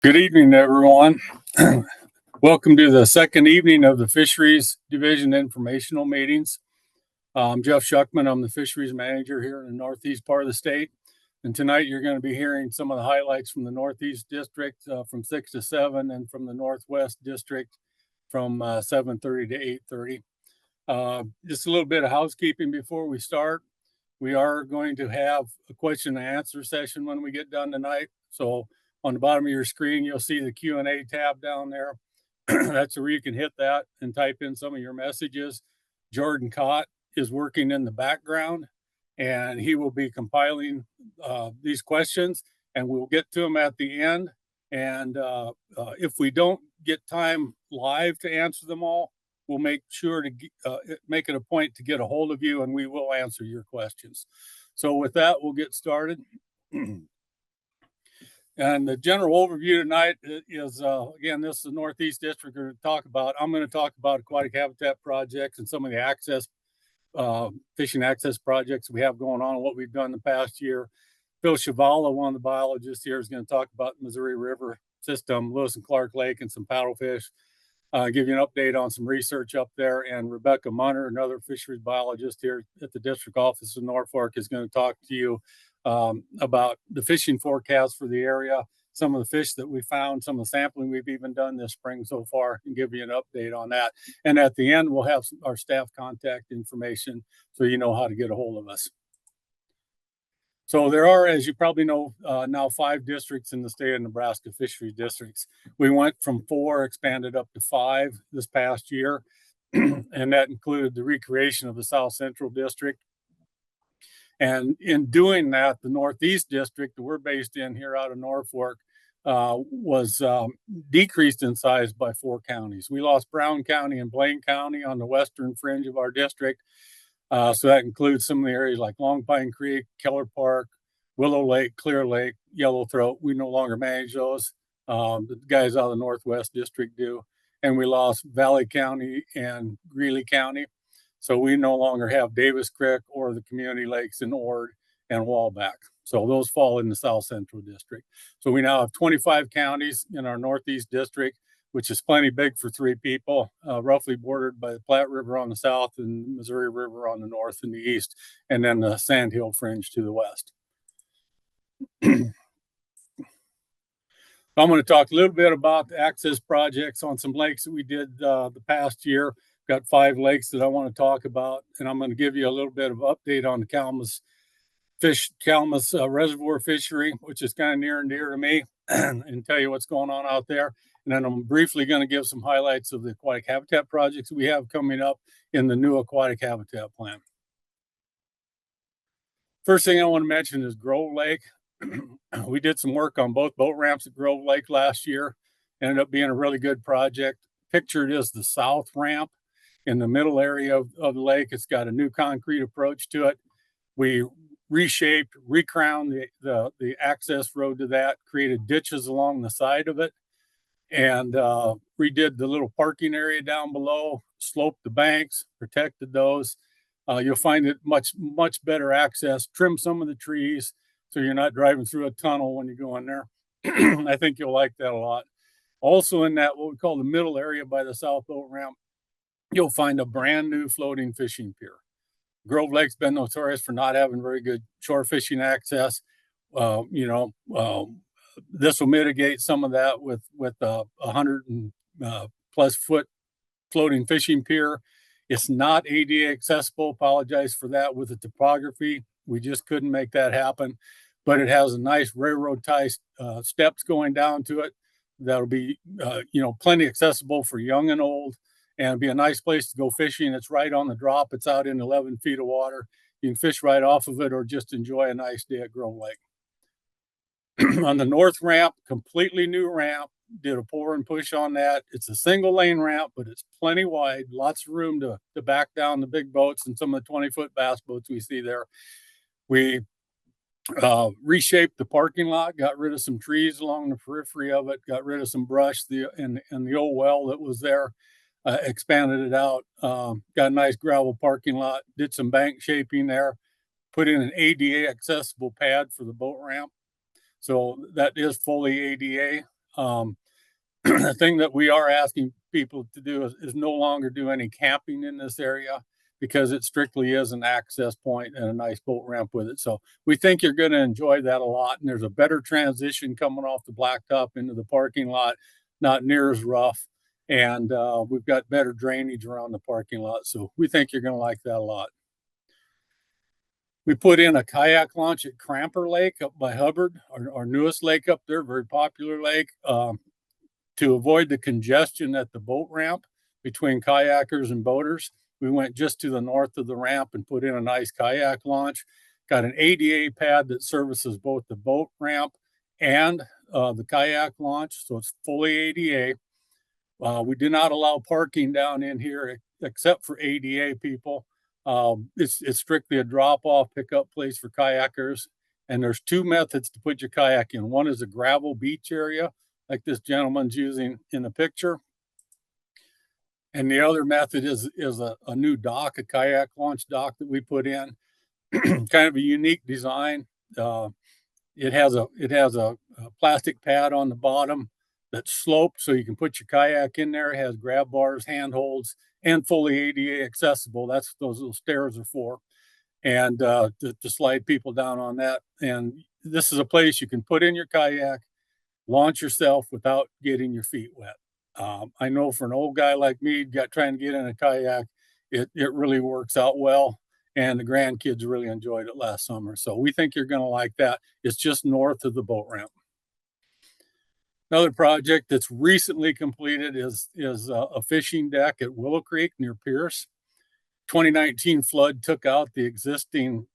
Good evening, everyone. Welcome to the second evening of the Fisheries Division informational meetings. I'm Jeff Shuckman. I'm the fisheries manager here in the northeast part of the state. And tonight you're going to be hearing some of the highlights from the Northeast District from 6 to 7 and from the Northwest District from 7:30 to 8:30. Just a little bit of housekeeping before we start. We are going to have a question and answer session when we get done tonight. So on the bottom of your screen, you'll see the Q&A tab down there. That's where you can hit that and type in some of your messages. Jordan Cott is working in the background, and he will be compiling these questions, and we'll get to them at the end. And if we don't get time live to answer them all, we'll make sure to make it a point to get a hold of you, and we will answer your questions. So with that, we'll get started. And the general overview tonight is, again, this is the Northeast District we're going to talk about. I'm going to talk about aquatic habitat projects and some of the fishing access projects we have going on and what we've done the past year. Phil Chavala, one of the biologists here, is going to talk about the Missouri River system, Lewis and Clark Lake, and some paddlefish. Give you an update on some research up there. And Rebecca Munner, another fisheries biologist here at the district office in Norfolk, is going to talk to you about the fishing forecast for the area, some of the fish that we found, some of the sampling we've even done this spring so far, and give you an update on that. And at the end, we'll have our staff contact information so you know how to get a hold of us. So there are, as you probably know, now 5 districts in the state of Nebraska fisheries districts. We went from 4, expanded up to 5 this past year, and that included the recreation of the South Central District. And in doing that, the Northeast District that we're based in here out of Norfolk was decreased in size by 4 counties. We lost Brown County and Blaine County on the western fringe of our district. So that includes some of the areas like Long Pine Creek, Keller Park, Willow Lake, Clear Lake, Yellowthroat. We no longer manage those. The guys out of the Northwest District do. And we lost Valley County and Greeley County. So we no longer have Davis Creek or the community lakes in Ord and Wallback. So those fall in the South Central District. So we now have 25 counties in our Northeast District, which is plenty big for 3 people, roughly bordered by the Platte River on the south and the Missouri River on the north and the east, and then the Sandhill Fringe to the west. I'm going to talk a little bit about the access projects on some lakes that we did the past year. Got 5 lakes that I want to talk about, and I'm going to give you a little bit of update on the Calmus Reservoir Fishery, which is kind of near and dear to me, and tell you what's going on out there. And then I'm briefly going to give some highlights of the aquatic habitat projects we have coming up in the new aquatic habitat plan. First thing I want to mention is Grove Lake. We did some work on both boat ramps at Grove Lake last year. Ended up being a really good project. Pictured is the south ramp in the middle area of the lake. It's got a new concrete approach to it. We reshaped, recrowned the access road to that, created ditches along the side of it, and redid the little parking area down below, sloped the banks, protected those. You'll find it much better access, trim some of the trees so you're not driving through a tunnel when you go in there. I think you'll like that a lot. Also in that, what we call the middle area by the south boat ramp, you'll find a brand new floating fishing pier. Grove Lake's been notorious for not having very good shore fishing access. This will mitigate some of that with a 100 plus foot floating fishing pier. It's not ADA accessible. Apologize for that with the topography. We just couldn't make that happen. But it has a nice railroad tie steps going down to it. That'll be plenty accessible for young and old, and be a nice place to go fishing. It's right on the drop. It's out in 11 feet of water. You can fish right off of it or just enjoy a nice day at Grove Lake. On the north ramp, completely new ramp, did a pour and push on that. It's a single lane ramp, but it's plenty wide, lots of room to back down the big boats and some of the 20-foot bass boats we see there. We reshaped the parking lot, got rid of some trees along the periphery of it, got rid of some brush and the old well that was there, expanded it out, got a nice gravel parking lot, did some bank shaping there, put in an ADA accessible pad for the boat ramp. So that is fully ADA. The thing that we are asking people to do is no longer do any camping in this area because it strictly is an access point and a nice boat ramp with it. So we think you're going to enjoy that a lot. And there's a better transition coming off the blacktop into the parking lot, not near as rough. And we've got better drainage around the parking lot. So we think you're going to like that a lot. We put in a kayak launch at Cramper Lake up by Hubbard, our newest lake up there, very popular lake. To avoid the congestion at the boat ramp between kayakers and boaters, we went just to the north of the ramp and put in a nice kayak launch. Got an ADA pad that services both the boat ramp and the kayak launch, so it's fully ADA. We do not allow parking down in here except for ADA people. It's strictly a drop-off pickup place for kayakers. And there's two methods to put your kayak in. One is a gravel beach area, like this gentleman's using in the picture. And the other method is a new dock, a kayak launch dock that we put in. Kind of a unique design. It has a plastic pad on the bottom that's sloped so you can put your kayak in there. It has grab bars, handholds, and fully ADA accessible. That's what those little stairs are for. And to slide people down on that. And this is a place you can put in your kayak, launch yourself without getting your feet wet. I know for an old guy like me, trying to get in a kayak, it really works out well. And the grandkids really enjoyed it last summer. So we think you're going to like that. It's just north of the boat ramp. Another project that's recently completed is a fishing deck at Willow Creek near Pierce. 2019 flood took out the existing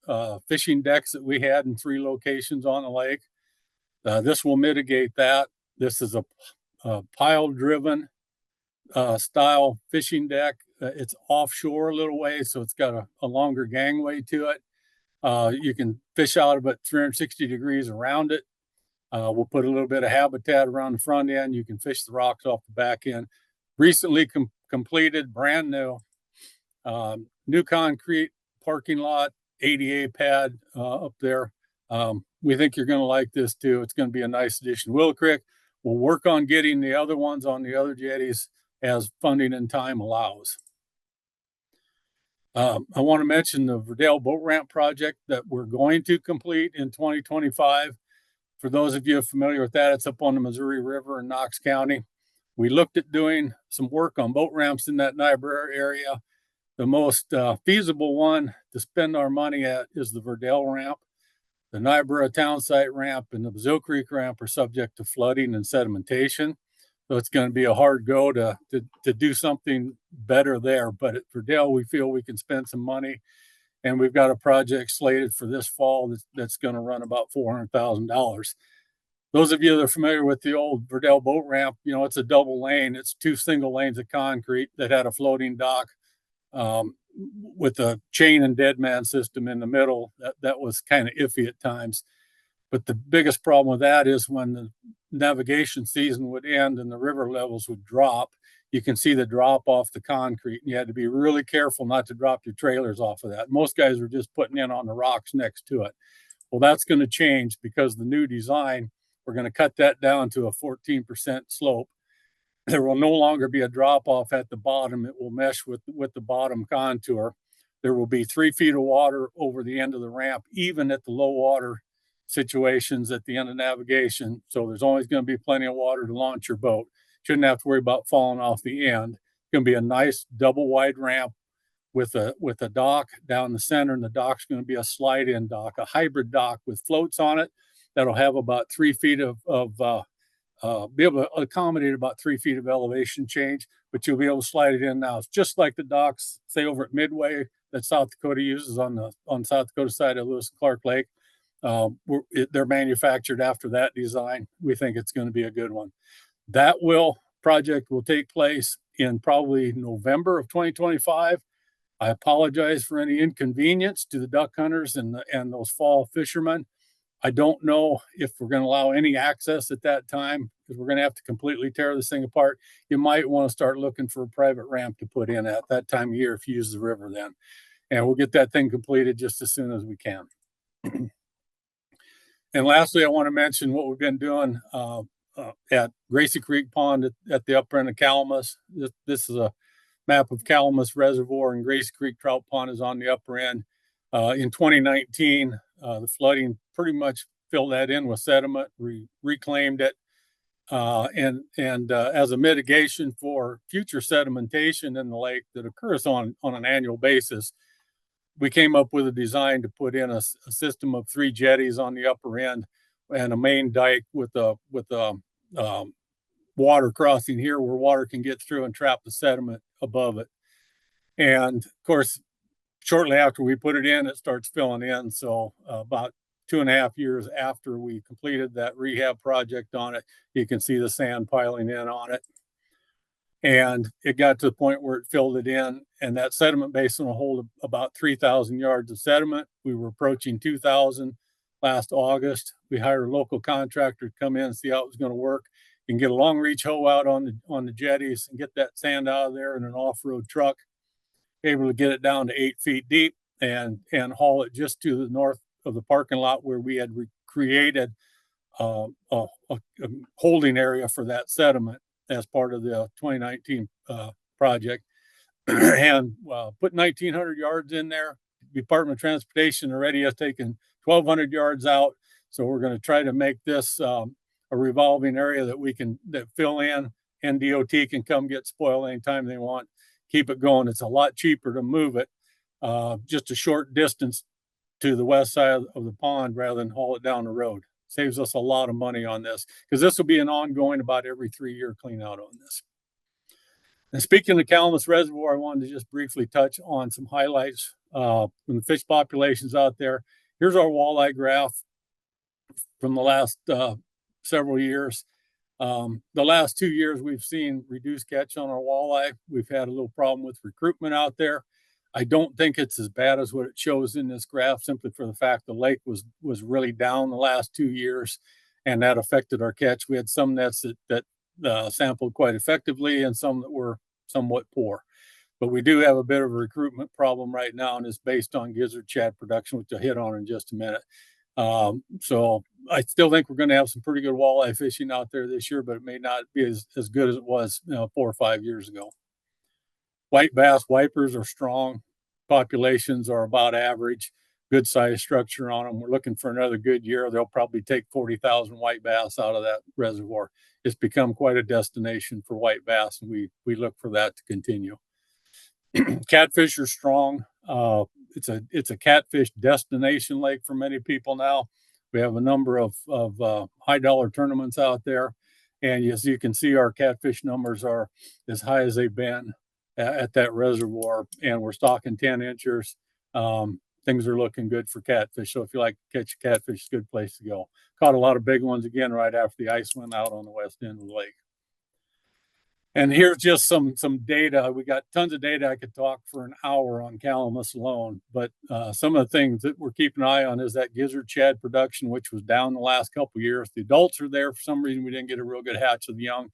fishing decks that we had in 3 locations on the lake. This will mitigate that. This is a pile-driven style fishing deck. It's offshore a little way, so it's got a longer gangway to it. You can fish out about 360 degrees around it. We'll put a little bit of habitat around the front end. You can fish the rocks off the back end. Recently completed, brand new. New concrete parking lot, ADA pad up there. We think you're going to like this too. It's going to be a nice addition. Willow Creek will work on getting the other ones on the other jetties as funding and time allows. I want to mention the Verdale boat ramp project that we're going to complete in 2025. For those of you familiar with that, it's up on the Missouri River in Knox County. We looked at doing some work on boat ramps in that Niobrara area. The most feasible one to spend our money at is the Verdale ramp. The Niobrara town site ramp and the Bazoo Creek ramp are subject to flooding and sedimentation. So it's going to be a hard go to do something better there. But at Verdale, we feel we can spend some money. And we've got a project slated for this fall that's going to run about $400,000. Those of you that are familiar with the old Verdale boat ramp, you know, it's a double lane. It's 2 single lanes of concrete that had a floating dock with a chain and dead man system in the middle. That was kind of iffy at times. But the biggest problem with that is when the navigation season would end and the river levels would drop, you can see the drop off the concrete. And you had to be really careful not to drop your trailers off of that. Most guys were just putting in on the rocks next to it. Well, that's going to change because the new design, we're going to cut that down to a 14% slope. There will no longer be a drop off at the bottom. It will mesh with the bottom contour. There will be 3 feet of water over the end of the ramp, even at the low water situations at the end of navigation. So there's always going to be plenty of water to launch your boat. Shouldn't have to worry about falling off the end. It's going to be a nice double wide ramp with a dock down the center, and the dock's going to be a slide-in dock, a hybrid dock with floats on it that'll have about 3 feet be able to accommodate about 3 feet of elevation change, but you'll be able to slide it in now. It's just like the docks, say over at Midway, that South Dakota uses on South Dakota side of Lewis and Clark Lake. They're manufactured after that design. We think it's going to be a good one. That project will take place in probably November of 2025. I apologize for any inconvenience to the duck hunters and those fall fishermen. I don't know if we're going to allow any access at that time because we're going to have to completely tear this thing apart. You might want to start looking for a private ramp to put in at that time of year if you use the river then. And we'll get that thing completed just as soon as we can. And lastly, I want to mention what we've been doing at Gracie Creek Pond at the upper end of Calamus. This is a map of Calamus Reservoir, and Gracie Creek Trout Pond is on the upper end. In 2019, the flooding pretty much filled that in with sediment, reclaimed it, and as a mitigation for future sedimentation in the lake that occurs on an annual basis, we came up with a design to put in a system of 3 jetties on the upper end and a main dike with a water crossing here where water can get through and trap the sediment above it. And of course, shortly after we put it in, it starts filling in. So about 2.5 years after we completed that rehab project on it, you can see the sand piling in on it. And it got to the point where it filled it in, and that sediment basin will hold about 3,000 yards of sediment. We were approaching 2,000 last August. We hired a local contractor to come in and see how it was going to work. You can get a long reach hoe out on the jetties and get that sand out of there in an off-road truck, able to get it down to 8 feet deep and haul it just to the north of the parking lot where we had created a holding area for that sediment as part of the 2019 project, and put 1,900 yards in there. Department of Transportation already has taken 1,200 yards out, so we're going to try to make this a revolving area that fill in, and DOT can come get spoil anytime they want. Keep it going. It's a lot cheaper to move it just a short distance to the west side of the pond rather than haul it down the road. Saves us a lot of money on this because this will be an ongoing about every 3-year clean out on this. And speaking of Calamus Reservoir, I wanted to just briefly touch on some highlights from the fish populations out there. Here's our walleye graph from the last several years. The last 2 years, we've seen reduced catch on our walleye. We've had a little problem with recruitment out there. I don't think it's as bad as what it shows in this graph, simply for the fact the lake was really down the last 2 years, and that affected our catch. We had some nets that sampled quite effectively and some that were somewhat poor. But we do have a bit of a recruitment problem right now, and it's based on gizzard shad production, which I'll hit on in just a minute. So I still think we're going to have some pretty good walleye fishing out there this year, but it may not be as good as it was 4 or 5 years ago. White bass wipers are strong. Populations are about average. Good size structure on them. We're looking for another good year. They'll probably take 40,000 white bass out of that reservoir. It's become quite a destination for white bass, and we look for that to continue. Catfish are strong. It's a catfish destination lake for many people now. We have a number of high dollar tournaments out there, and as you can see, our catfish numbers are as high as they've been at that reservoir, and we're stocking 10 inchers. Things are looking good for catfish. So if you like to catch a catfish, it's a good place to go. Caught a lot of big ones again right after the ice went out on the west end of the lake. And here's just some data. We got tons of data. I could talk for an hour on Calamus alone, but some of the things that we're keeping an eye on is that gizzard shad production, which was down the last couple of years. The adults are there. For some reason, we didn't get a real good hatch of the young.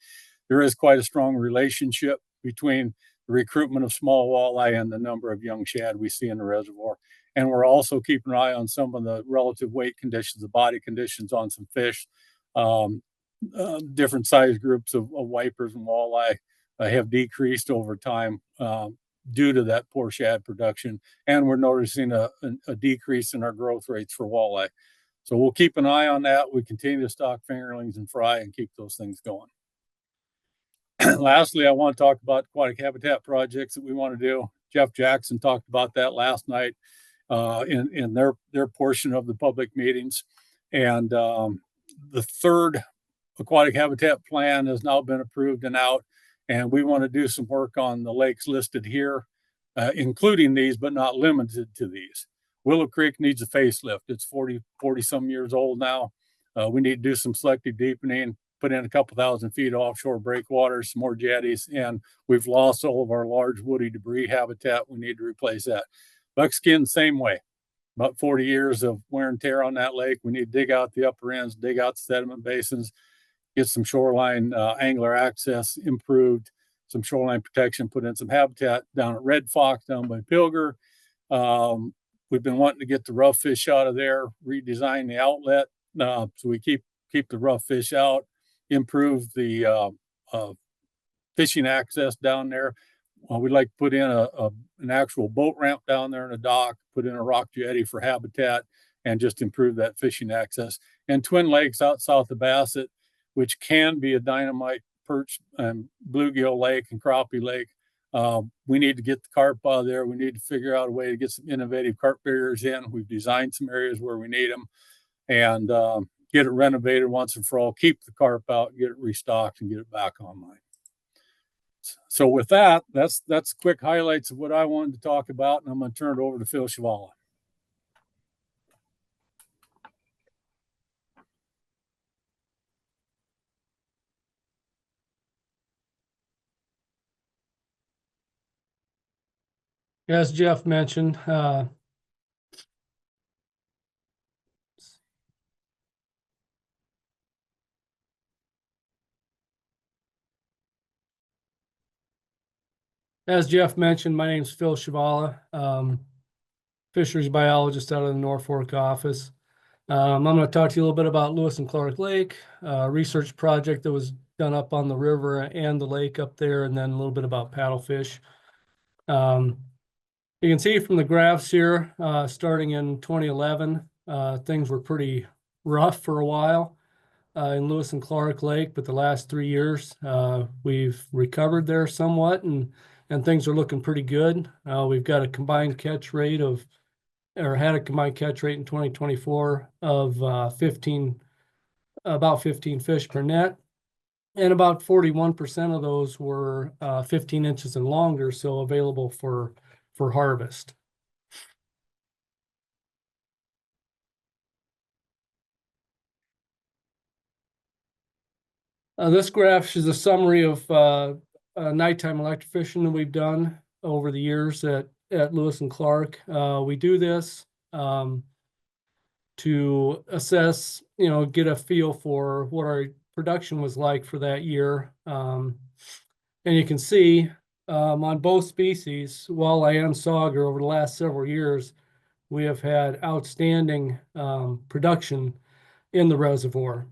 There is quite a strong relationship between the recruitment of small walleye and the number of young shad we see in the reservoir. And we're also keeping an eye on some of the relative weight conditions, the body conditions on some fish. Different size groups of wipers and walleye have decreased over time due to that poor shad production. And we're noticing a decrease in our growth rates for walleye. So we'll keep an eye on that. We continue to stock fingerlings and fry and keep those things going. Lastly, I want to talk about aquatic habitat projects that we want to do. Jeff Jackson talked about that last night in their portion of the public meetings. And the third aquatic habitat plan has now been approved and out, and we want to do some work on the lakes listed here, including these, but not limited to these. Willow Creek needs a facelift. It's 40 some years old now. We need to do some selective deepening, put in a couple thousand feet of offshore breakwaters, some more jetties, and we've lost all of our large woody debris habitat. We need to replace that. Buckskin, same way. About 40 years of wear and tear on that lake. We need to dig out the upper ends, dig out the sediment basins, get some shoreline angler access improved, some shoreline protection, put in some habitat down at Red Fox, down by Pilger. We've been wanting to get the rough fish out of there, redesign the outlet so we keep the rough fish out, improve the fishing access down there. We'd like to put in an actual boat ramp down there in a dock, put in a rock jetty for habitat, and just improve that fishing access. And Twin Lakes out south of Bassett, which can be a dynamite perch and bluegill lake and crappie lake. We need to get the carp out of there. We need to figure out a way to get some innovative carp barriers in. We've designed some areas where we need them, and get it renovated once and for all, keep the carp out, get it restocked, and get it back online. So with that, that's quick highlights of what I wanted to talk about, and I'm going to turn it over to Phil Shavala. As Jeff mentioned, my name is Phil Shavala, fisheries biologist out of the Norfolk office. I'm going to talk to you a little bit about Lewis and Clark Lake, a research project that was done up on the river and the lake up there, and then a little bit about paddlefish. You can see from the graphs here, starting in 2011, things were pretty rough for a while in Lewis and Clark Lake, but the last 3 years, we've recovered there somewhat, and things are looking pretty good. We've got a combined catch rate had a combined catch rate in 2024 of about 15 fish per net, and about 41% of those were 15 inches and longer, so available for harvest. This graph is a summary of nighttime electrofishing that we've done over the years at Lewis and Clark. We do this to assess, get a feel for what our production was like for that year. And you can see on both species, walleye and sauger, over the last several years, we have had outstanding production in the reservoir.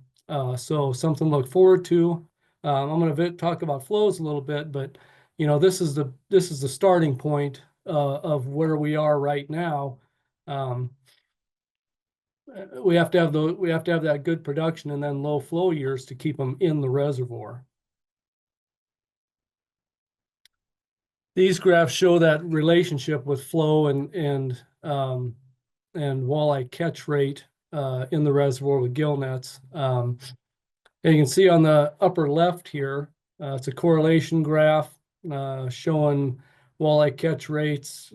So something to look forward to. I'm going to talk about flows a little bit, but this is the starting point of where we are right now. We have to have that good production and then low flow years to keep them in the reservoir. These graphs show that relationship with flow and walleye catch rate in the reservoir with gill nets. And you can see on the upper left here, it's a correlation graph showing walleye catch rates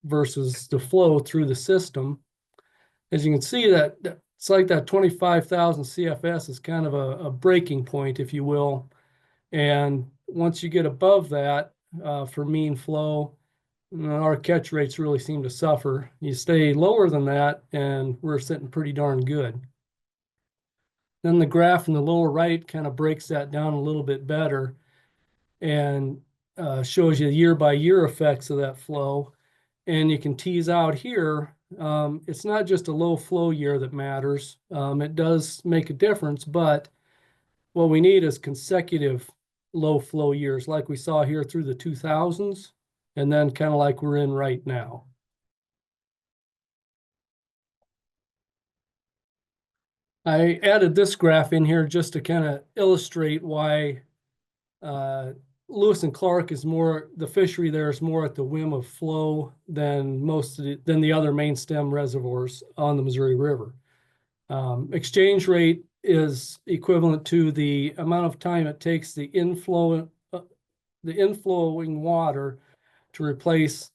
versus the flow through the system. As you can see, that it's like that 25,000 CFS is kind of a breaking point, if you will. And once you get above that for mean flow, our catch rates really seem to suffer. You stay lower than that, and we're sitting pretty darn good. Then the graph in the lower right kind of breaks that down a little bit better and shows you year-by-year effects of that flow. And you can tease out here, it's not just a low flow year that matters. It does make a difference, but what we need is consecutive low flow years like we saw here through the 2000s, and then kind of like we're in right now. I added this graph in here just to kind of illustrate why Lewis and Clark is more, the fishery there is more at the whim of flow than than the other main stem reservoirs on the Missouri River. Exchange rate is equivalent to the amount of time it takes the inflowing water to replace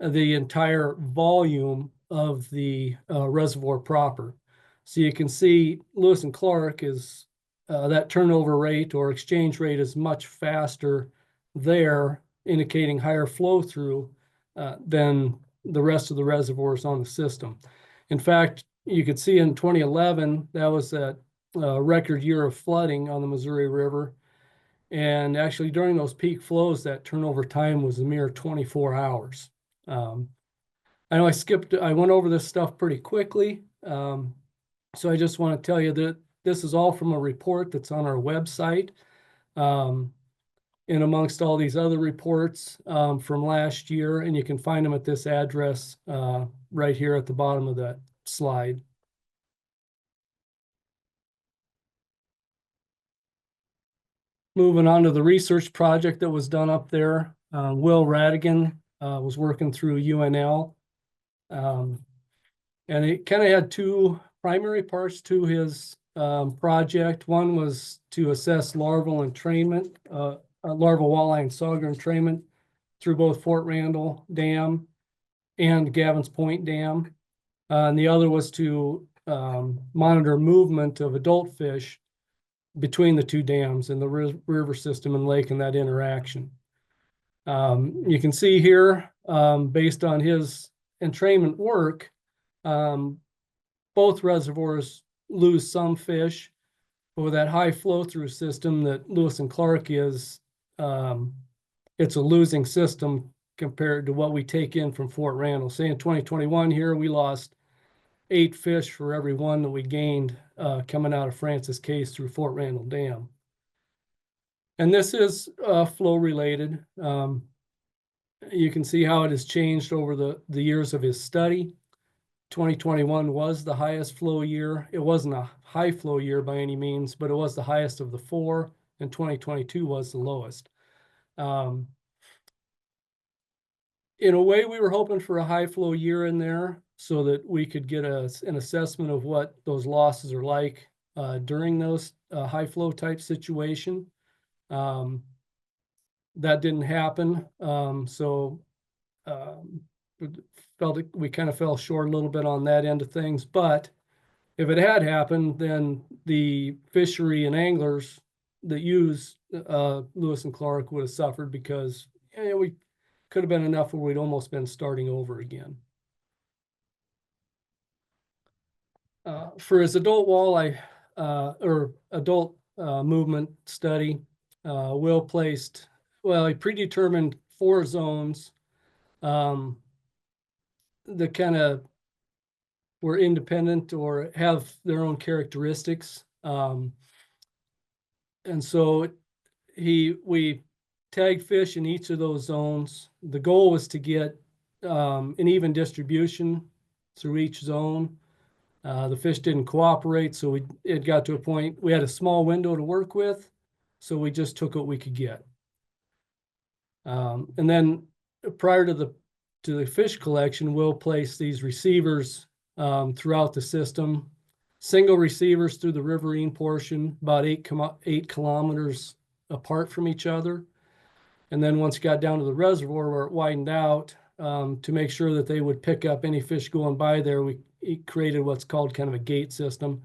the entire volume of the reservoir proper. So you can see Lewis and Clark is that turnover rate or exchange rate is much faster there, indicating higher flow through than the rest of the reservoirs on the system. In fact, you could see in 2011, that was a record year of flooding on the Missouri River. And actually during those peak flows, that turnover time was a mere 24 hours. I know I went over this stuff pretty quickly. So I just want to tell you that this is all from a report that's on our website. And amongst all these other reports from last year, and you can find them at this address right here at the bottom of that slide. Moving on to the research project that was done up there, Will Radigan was working through UNL. And it kind of had two primary parts to his project. One was to assess larval entrainment, larval walleye and sauger entrainment through both Fort Randall Dam and Gavin's Point Dam. And the other was to monitor movement of adult fish between the two dams in the river system and lake and that interaction. You can see here, based on his entrainment work, both reservoirs lose some fish, but with that high flow through system that Lewis and Clark is, it's a losing system compared to what we take in from Fort Randall. Say in 2021 here, we lost 8 fish for every one that we gained coming out of Francis Case through Fort Randall Dam. And this is flow related. You can see how it has changed over the years of his study. 2021 was the highest flow year. It wasn't a high flow year by any means, but it was the highest of the 4, and 2022 was the lowest. In a way, we were hoping for a high flow year in there so that we could get an assessment of what those losses are like during those high flow type situation. That didn't happen. So we kind of fell short a little bit on that end of things. But if it had happened, then the fishery and anglers that use Lewis and Clark would have suffered, because we could have been enough where we'd almost been starting over again. For his adult walleye or adult movement study, Will he predetermined 4 zones that kind of were independent or have their own characteristics. And so we tagged fish in each of those zones. The goal was to get an even distribution through each zone. The fish didn't cooperate, so it got to a point we had a small window to work with, so we just took what we could get. And then prior to the fish collection, we'll place these receivers throughout the system, single receivers through the riverine portion, about 8 kilometers apart from each other. And then once it got down to the reservoir where it widened out, to make sure that they would pick up any fish going by there, we created what's called kind of a gate system,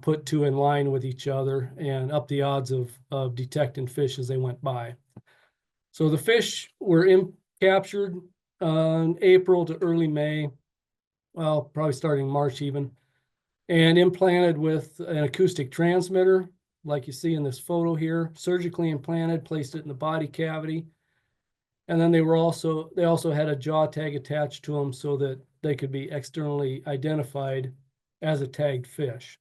put 2 in line with each other and up the odds of detecting fish as they went by. So the fish were captured in April to early May, well, probably starting March even, and implanted with an acoustic transmitter, like you see in this photo here, surgically implanted, placed it in the body cavity. And then they also had a jaw tag attached to them so that they could be externally identified as a tagged fish.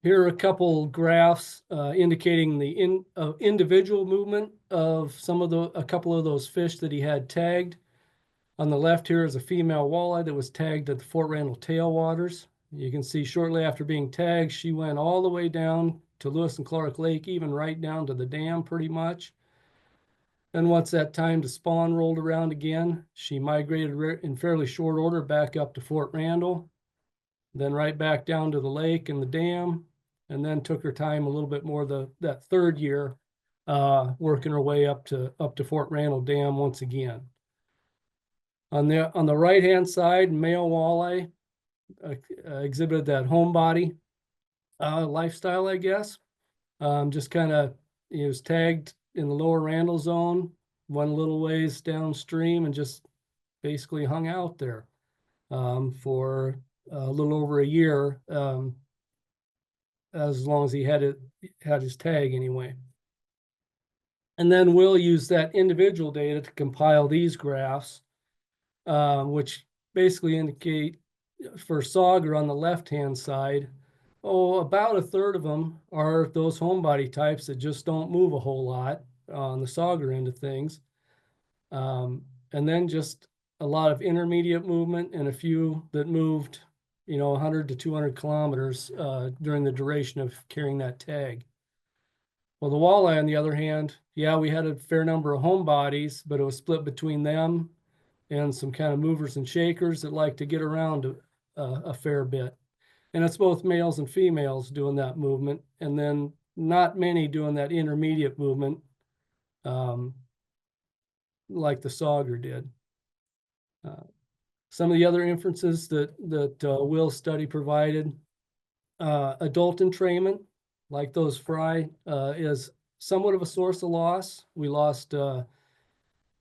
Here are a couple graphs indicating the individual movement of a couple of those fish that he had tagged. On the left here is a female walleye that was tagged at the Fort Randall tailwaters. You can see shortly after being tagged, she went all the way down to Lewis and Clark Lake, even right down to the dam pretty much. And once that time to spawn rolled around again, she migrated in fairly short order back up to Fort Randall, then right back down to the lake and the dam, and then took her time a little bit more that 3rd year, working her way up to Fort Randall Dam once again. On the right-hand side, male walleye exhibited that homebody lifestyle, I guess. Just kind of, he was tagged in the lower Randall zone, went a little ways downstream, and just basically hung out there for a little over a year, as long as he had his tag anyway. And then we'll use that individual data to compile these graphs, which basically indicate for sauger on the left-hand side, about a third of them are those homebody types that just don't move a whole lot on the sauger end of things. And then just a lot of intermediate movement and a few that moved, 100 to 200 kilometers during the duration of carrying that tag. Well, the walleye, on the other hand, yeah, we had a fair number of homebodies, but it was split between them and some kind of movers and shakers that like to get around a fair bit. And it's both males and females doing that movement, and then not many doing that intermediate movement like the sauger did. Some of the other inferences that Will's study provided, adult entrainment, like those fry, is somewhat of a source of loss. We lost two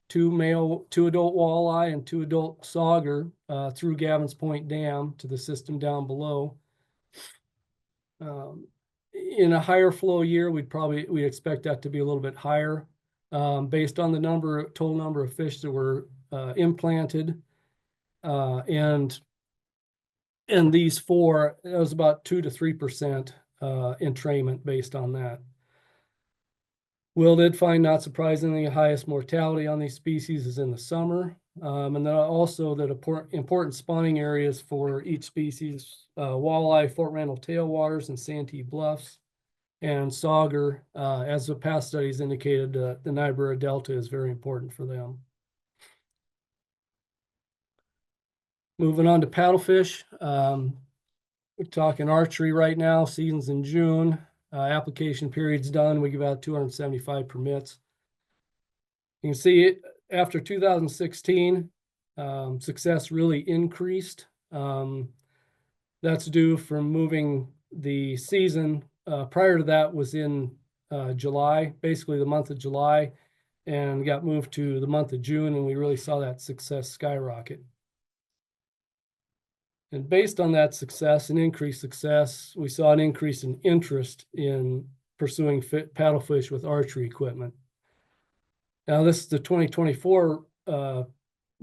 adult walleye and 2 adult sauger through Gavin's Point Dam to the system down below. In a higher flow year, we'd expect that to be a little bit higher, based on the total number of fish that were implanted, and these 4, it was about 2 to 3% entrainment based on that. Will did find, not surprisingly, the highest mortality on these species is in the summer. And then also that important spawning areas for each species, walleye, Fort Randall tailwaters and Santee Bluffs, and sauger, as the past studies indicated, the Niobrara Delta is very important for them. Moving on to paddlefish. We're talking archery right now, season's in June. Application period's done. We give out 275 permits. You can see it after 2016, success really increased. That's due from moving the season. Prior to that was in July, basically the month of July, and got moved to the month of June, and we really saw that success skyrocket. And based on that success and increased success, we saw an increase in interest in pursuing paddlefish with archery equipment. Now, this is the 2024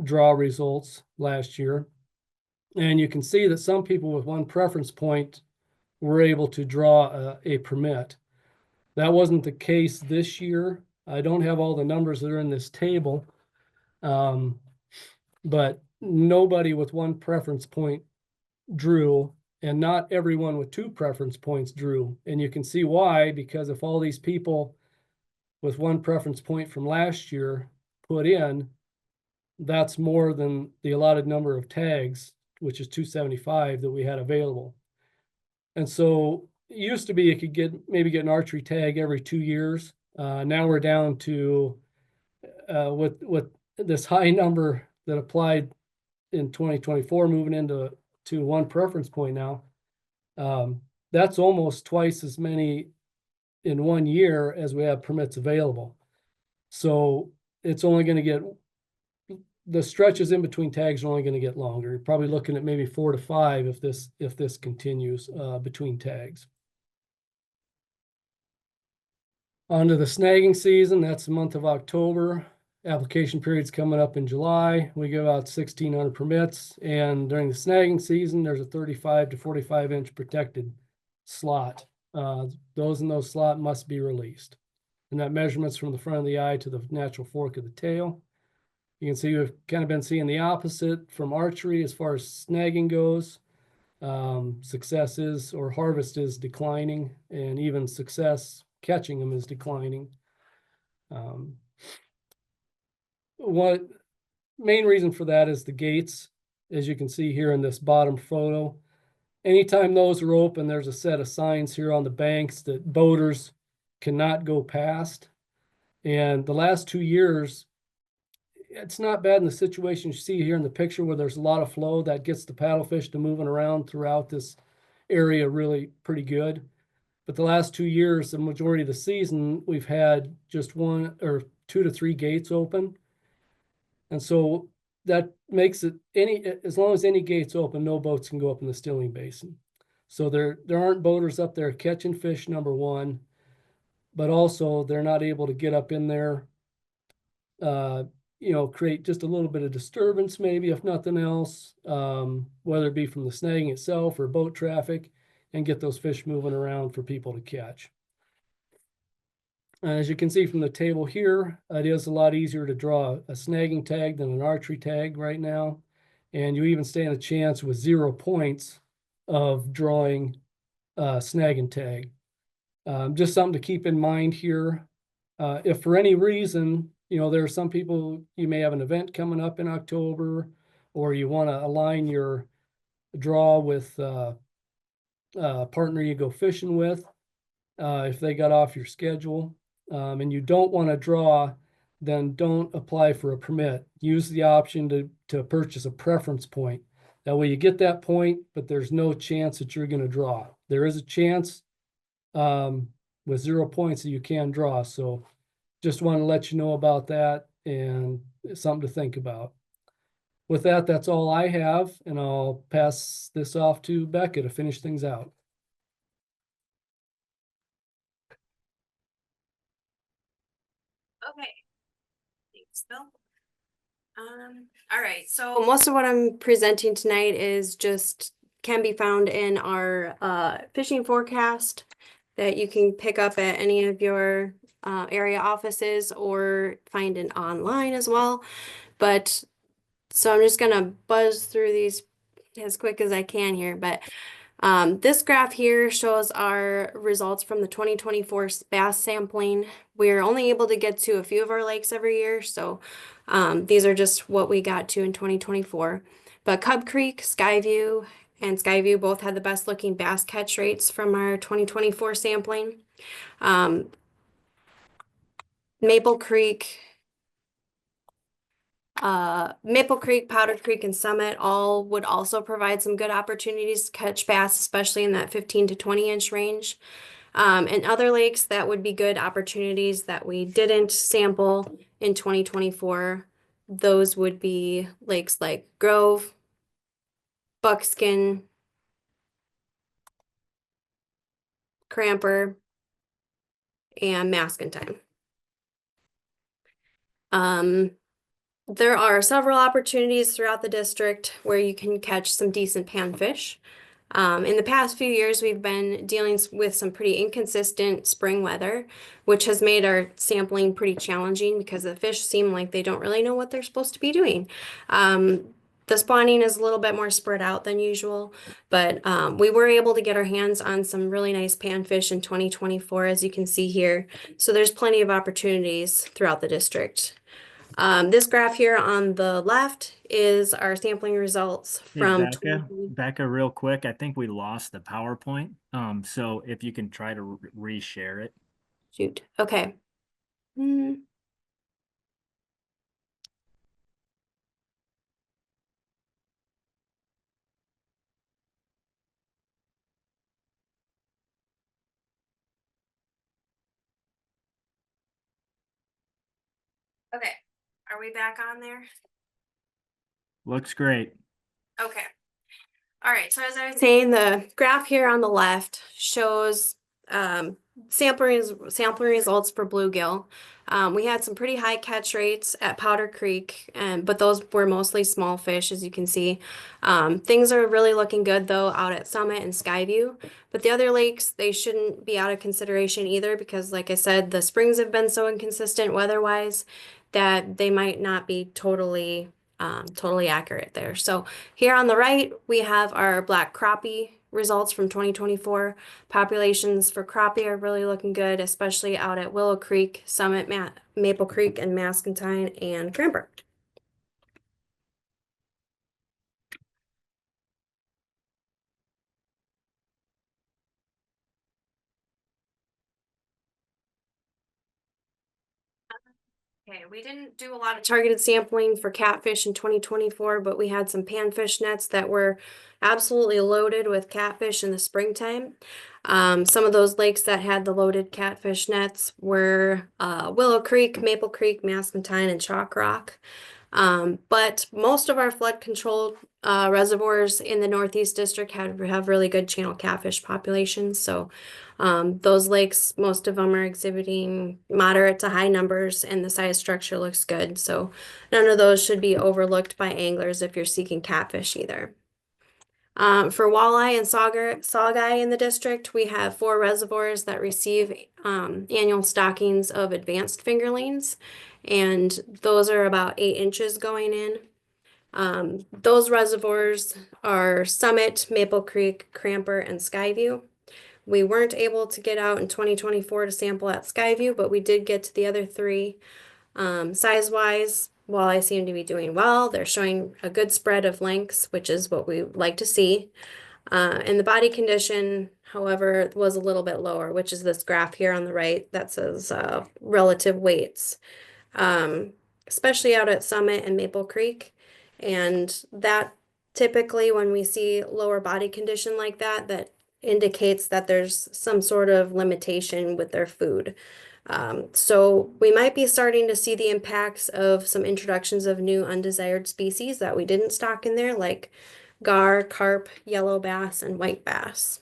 draw results last year. And you can see that some people with one preference point were able to draw a permit. That wasn't the case this year. I don't have all the numbers that are in this table, but nobody with one preference point drew, and not everyone with 2 preference points drew. And you can see why, because if all these people with one preference point from last year put in, that's more than the allotted number of tags, which is 275 that we had available. And so it used to be you could maybe get an archery tag every 2 years. Now we're down to, with this high number that applied in 2024, moving into one preference point now. That's almost twice as many in 1 year as we have permits available. So it's only going to get, the stretches in between tags are only going to get longer. You're probably looking at maybe 4 to 5 if this continues between tags. On to the snagging season. That's the month of October. Application period's coming up in July. We give out 1,600 permits, and during the snagging season, there's a 35 to 45 inch protected slot. Those in those slot must be released. And that measurement's from the front of the eye to the natural fork of the tail. You can see we've kind of been seeing the opposite from archery as far as snagging goes. Success is, or harvest is, declining, and even success catching them is declining. What main reason for that is the gates, as you can see here in this bottom photo. Anytime those are open, there's a set of signs here on the banks that boaters cannot go past. And the last 2 years, it's not bad in the situation you see here in the picture where there's a lot of flow that gets the paddlefish to moving around throughout this area really pretty good. But the last 2 years, the majority of the season, we've had just 1 or 2 to 3 gates open. And so that makes it, as long as any gate's open, no boats can go up in the Stilling Basin. So there aren't boaters up there catching fish, number one, but also they're not able to get up in there create just a little bit of disturbance, maybe, if nothing else, whether it be from the snagging itself or boat traffic, and get those fish moving around for people to catch. As you can see from the table here, it is a lot easier to draw a snagging tag than an archery tag right now. And you even stand a chance with 0 points of drawing a snagging tag. Just something to keep in mind here. If for any reason, there are some people, you may have an event coming up in October, or you want to align your draw with a partner you go fishing with, if they got off your schedule, and you don't want to draw, then don't apply for a permit. Use the option to purchase a preference point. That way you get that point, but there's no chance that you're going to draw. There is a chance with 0 points that you can draw. So just want to let you know about that, and it's something to think about. With that, that's all I have, and I'll pass this off to Becca to finish things out. Okay. Thanks, Bill. All right, so most of what I'm presenting tonight is can be found in our fishing forecast that you can pick up at any of your area offices or find it online as well. But so I'm just gonna buzz through these as quick as I can here. But this graph here shows our results from the 2024 bass sampling. We're only able to get to a few of our lakes every year, so these are just what we got to in 2024. But Cub Creek, Skyview, and Skyview both had the best looking bass catch rates from our 2024 sampling. Maple Creek, Powder Creek, and Summit all would also provide some good opportunities to catch bass, especially in that 15 to 20 inch range. And other lakes that would be good opportunities that we didn't sample in 2024. Those would be lakes like Grove, Buckskin, Cramper, and Maskentine. There are several opportunities throughout the district where you can catch some decent panfish. In the past few years, we've been dealing with some pretty inconsistent spring weather, which has made our sampling pretty challenging because the fish seem like they don't really know what they're supposed to be doing. The spawning is a little bit more spread out than usual, but we were able to get our hands on some really nice panfish in 2024, as you can see here. So there's plenty of opportunities throughout the district. This graph here on the left is our sampling results from Becca, real quick, I think we lost the PowerPoint. So if you can try to reshare it. Shoot. Okay. Okay. Are we back on there? Looks great. Okay. All right. So as I was saying, the graph here on the left shows sampling results for bluegill. We had some pretty high catch rates at Powder Creek, but those were mostly small fish, as you can see. Things are really looking good, though, out at Summit and Skyview. But the other lakes, they shouldn't be out of consideration either because, like I said, the springs have been so inconsistent weather-wise that they might not be totally accurate there. So here on the right, we have our black crappie results from 2024. Populations for crappie are really looking good, especially out at Willow Creek, Summit, Maple Creek, and Maskentine, and Cramper. Okay, we didn't do a lot of targeted sampling for catfish in 2024, but we had some panfish nets that were absolutely loaded with catfish in the springtime. Some of those lakes that had the loaded catfish nets were Willow Creek, Maple Creek, Maskentine, and Chalk Rock. But most of our flood controlled reservoirs in the Northeast District have really good channel catfish populations. So those lakes, most of them are exhibiting moderate to high numbers, and the size structure looks good. So none of those should be overlooked by anglers if you're seeking catfish either. For walleye and saugeye in the district, we have 4 reservoirs that receive annual stockings of advanced fingerlings, and those are about 8 inches going in. Those reservoirs are Summit, Maple Creek, Cramper, and Skyview. We weren't able to get out in 2024 to sample at Skyview, but we did get to the other 3. Size-wise, walleye seem to be doing well. They're showing a good spread of lengths, which is what we like to see. And the body condition, however, was a little bit lower, which is this graph here on the right that says relative weights, especially out at Summit and Maple Creek. And that typically, when we see lower body condition like that, that indicates that there's some sort of limitation with their food. So we might be starting to see the impacts of some introductions of new undesired species that we didn't stock in there, like gar, carp, yellow bass, and white bass.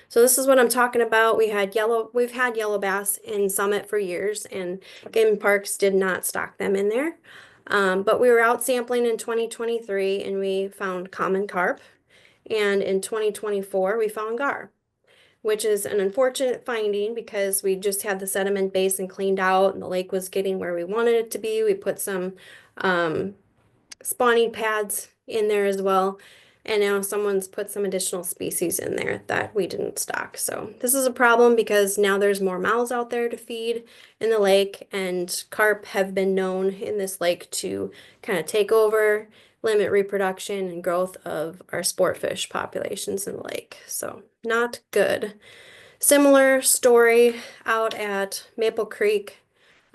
So this is what I'm talking about. We've had yellow bass in Summit for years, and Game and Parks did not stock them in there. But we were out sampling in 2023 and we found common carp, and in 2024 we found gar, which is an unfortunate finding because we just had the sediment basin cleaned out and the lake was getting where we wanted it to be. We put some spawning pads in there as well, and now someone's put some additional species in there that we didn't stock. So this is a problem because now there's more mouths out there to feed in the lake, and carp have been known in this lake to kind of take over, limit reproduction and growth of our sport fish populations in the lake. So not good. Similar story out at Maple Creek.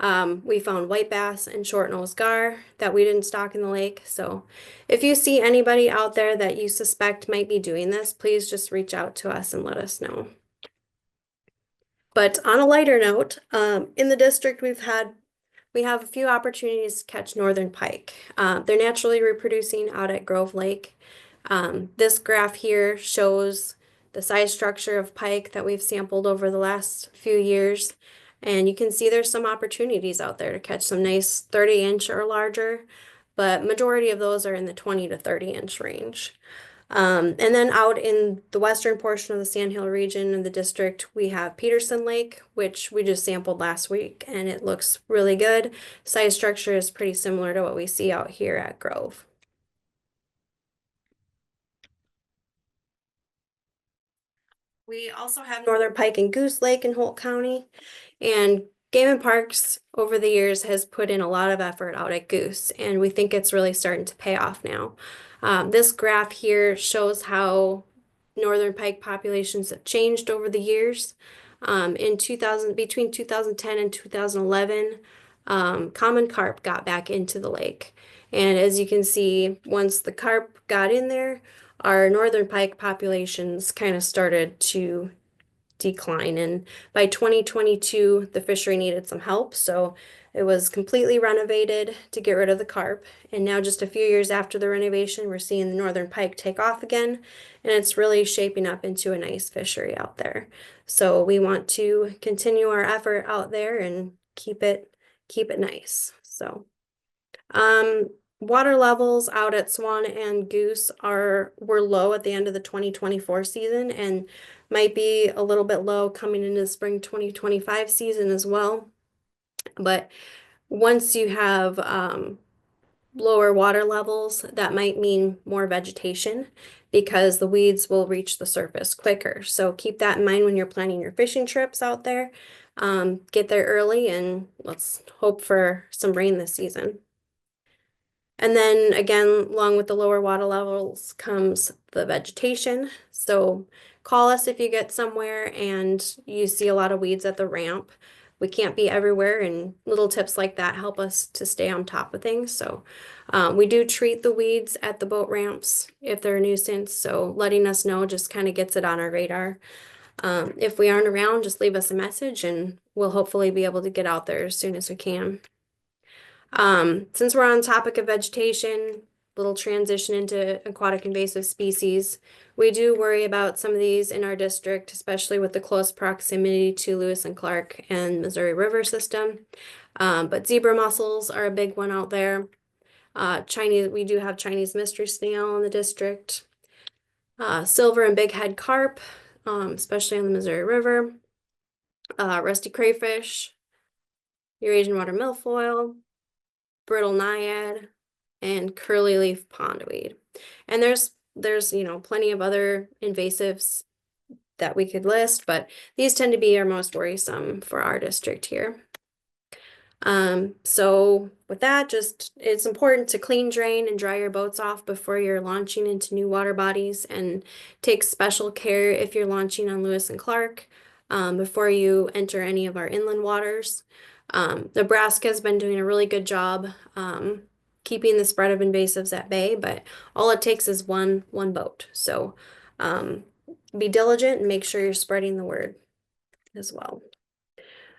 We found white bass and short-nosed gar that we didn't stock in the lake. So if you see anybody out there that you suspect might be doing this, please just reach out to us and let us know. But on a lighter note, in the district we have a few opportunities to catch northern pike. They're naturally reproducing out at Grove Lake. This graph here shows the size structure of pike that we've sampled over the last few years. And you can see there's some opportunities out there to catch some nice 30-inch or larger, but majority of those are in the 20 to 30-inch range. And then out in the western portion of the Sandhill region in the district, we have Peterson Lake, which we just sampled last week, and it looks really good. Size structure is pretty similar to what we see out here at Grove. We also have northern pike and goose lake in Holt County, and Game and Parks over the years has put in a lot of effort out at goose, and we think it's really starting to pay off now. This graph here shows how northern pike populations have changed over the years. Between 2010 and 2011, common carp got back into the lake. And as you can see, once the carp got in there, our northern pike populations kind of started to decline. And by 2022, the fishery needed some help. So it was completely renovated to get rid of the carp. And now just a few years after the renovation, we're seeing the northern pike take off again. And it's really shaping up into a nice fishery out there. So we want to continue our effort out there and keep it nice. So, water levels out at Swan and Goose were low at the end of the 2024 season and might be a little bit low coming into the spring 2025 season as well. But once you have lower water levels, that might mean more vegetation because the weeds will reach the surface quicker. So keep that in mind when you're planning your fishing trips out there. Get there early and let's hope for some rain this season. And then again, along with the lower water levels comes the vegetation. So call us if you get somewhere and you see a lot of weeds at the ramp. We can't be everywhere, and little tips like that help us to stay on top of things. So we do treat the weeds at the boat ramps if they're a nuisance. So letting us know just kind of gets it on our radar. If we aren't around, just leave us a message and we'll hopefully be able to get out there as soon as we can. Since we're on topic of vegetation, little transition into aquatic invasive species. We do worry about some of these in our district, especially with the close proximity to Lewis and Clark and Missouri River system. But zebra mussels are a big one out there. We do have Chinese mystery snail in the district. Silver and bighead carp, especially on the Missouri River. Rusty crayfish, Eurasian water milfoil, brittle naiad, and curly leaf pondweed. And there's plenty of other invasives that we could list, but these tend to be our most worrisome for our district here. So with that, it's important to clean, drain, and dry your boats off before you're launching into new water bodies, and take special care if you're launching on Lewis and Clark before you enter any of our inland waters. Nebraska has been doing a really good job keeping the spread of invasives at bay, but all it takes is one boat. So be diligent and make sure you're spreading the word as well.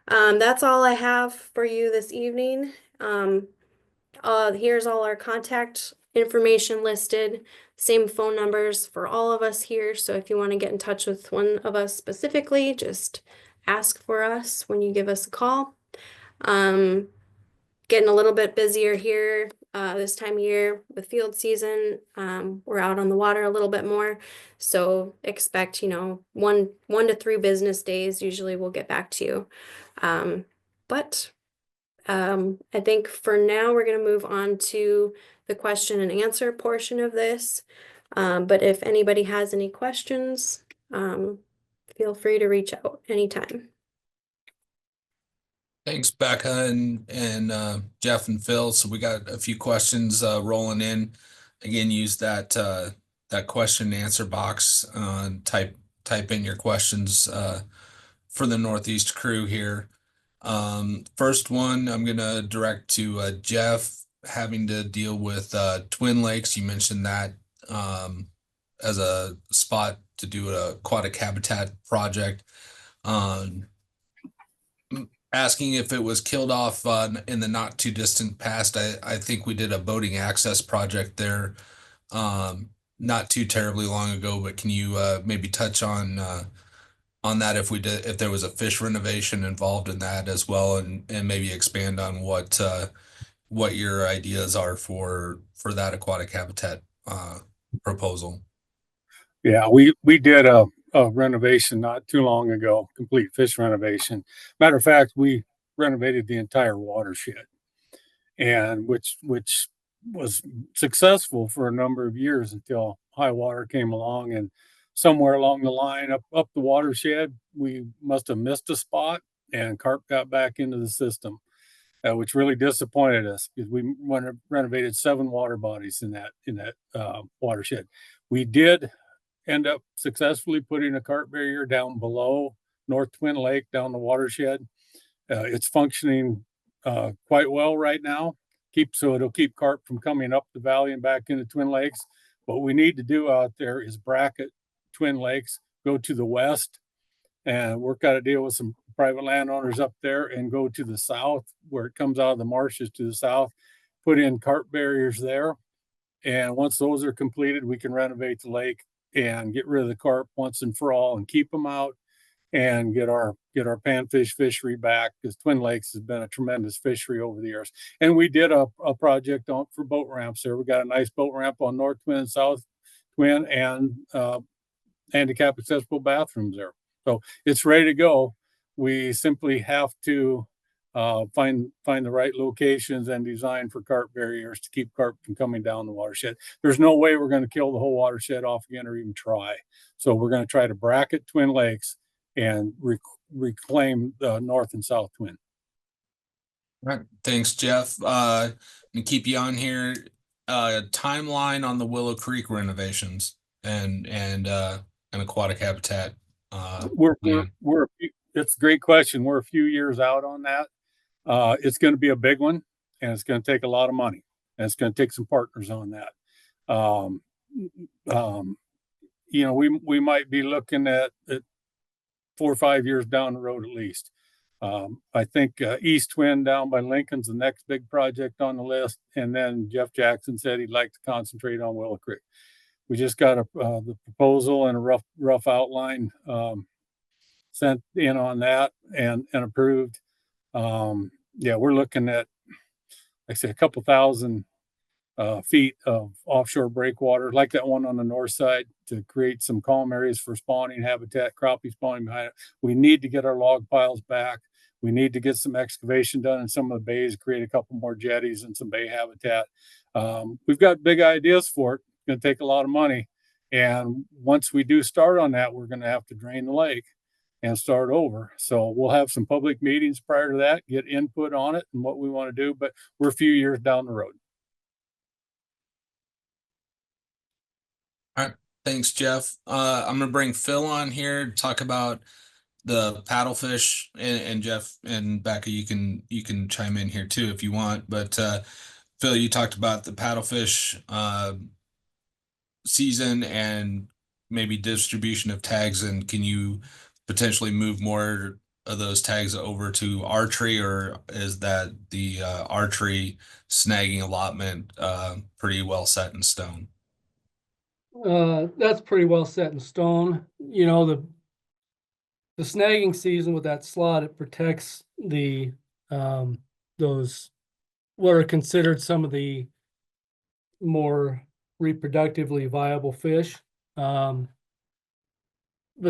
That's all I have for you this evening. Here's all our contact information listed, same phone numbers for all of us here. So if you want to get in touch with one of us specifically, just ask for us when you give us a call. Getting a little bit busier here this time of year with field season. We're out on the water a little bit more, so expect, 1 to 3 business days. Usually we'll get back to you. But I think for now we're going to move on to the question and answer portion of this. But if anybody has any questions, feel free to reach out anytime. Thanks, Becca and Jeff and Phil. So we got a few questions rolling in. Again, use that question and answer box. Type in your questions for the Northeast crew here. First one I'm gonna direct to Jeff, having to deal with Twin Lakes. You mentioned that as a spot to do an aquatic habitat project. Asking if it was killed off in the not too distant past. I think we did a boating access project there not too terribly long ago, but can you maybe touch on that if there was a fish renovation involved in that as well, and maybe expand on what your ideas are for that aquatic habitat proposal? Yeah, we did a renovation not too long ago, complete fish renovation. Matter of fact, we renovated the entire watershed, and which was successful for a number of years until high water came along, and somewhere along the line up the watershed, we must have missed a spot, and carp got back into the system, which really disappointed us because we renovated 7 water bodies in that watershed. We did end up successfully putting a carp barrier down below North Twin Lake, down the watershed. It's functioning quite well right now. So it'll keep carp from coming up the valley and back into Twin Lakes. What we need to do out there is bracket Twin Lakes, go to the west, and work out a deal with some private landowners up there, and go to the south where it comes out of the marshes to the south, put in carp barriers there. And once those are completed, we can renovate the lake and get rid of the carp once and for all, and keep them out, and get our panfish fishery back, because Twin Lakes has been a tremendous fishery over the years. And we did a project for boat ramps there. We got a nice boat ramp on North Twin and South Twin, and handicap accessible bathrooms there. So it's ready to go. We simply have to find the right locations and design for carp barriers to keep carp from coming down the watershed. There's no way we're going to kill the whole watershed off again, or even try. So we're going to try to bracket Twin Lakes and reclaim the North and South Twin. All right, thanks, Jeff. And keep you on here. Timeline on the Willow Creek renovations and aquatic habitat. It's a great question. We're a few years out on that. It's going to be a big one, and it's going to take a lot of money, and it's going to take some partners on that. We might be looking at 4 or 5 years down the road at least. I think East Wind down by Lincoln's the next big project on the list. And then Jeff Jackson said he'd like to concentrate on Willow Creek. We just got the proposal and a rough outline sent in on that and approved. Yeah, we're looking at, like I say, a couple thousand feet of offshore breakwater, like that one on the north side, to create some calm areas for spawning habitat, crappie spawning behind it. We need to get our log piles back. We need to get some excavation done in some of the bays, create a couple more jetties and some bay habitat. We've got big ideas for it. It's going to take a lot of money. And once we do start on that, we're going to have to drain the lake and start over. So we'll have some public meetings prior to that, get input on it and what we want to do, but we're a few years down the road. All right. Thanks, Jeff. I'm going to bring Phil on here to talk about the paddlefish, and Jeff and Becca, you can chime in here too if you want. But Phil, you talked about the paddlefish season and maybe distribution of tags, and can you potentially move more of those tags over to archery, or is that the archery snagging allotment pretty well set in stone? That's pretty well set in stone. You know, the snagging season with that slot, it protects the those what are considered some of the more reproductively viable fish. But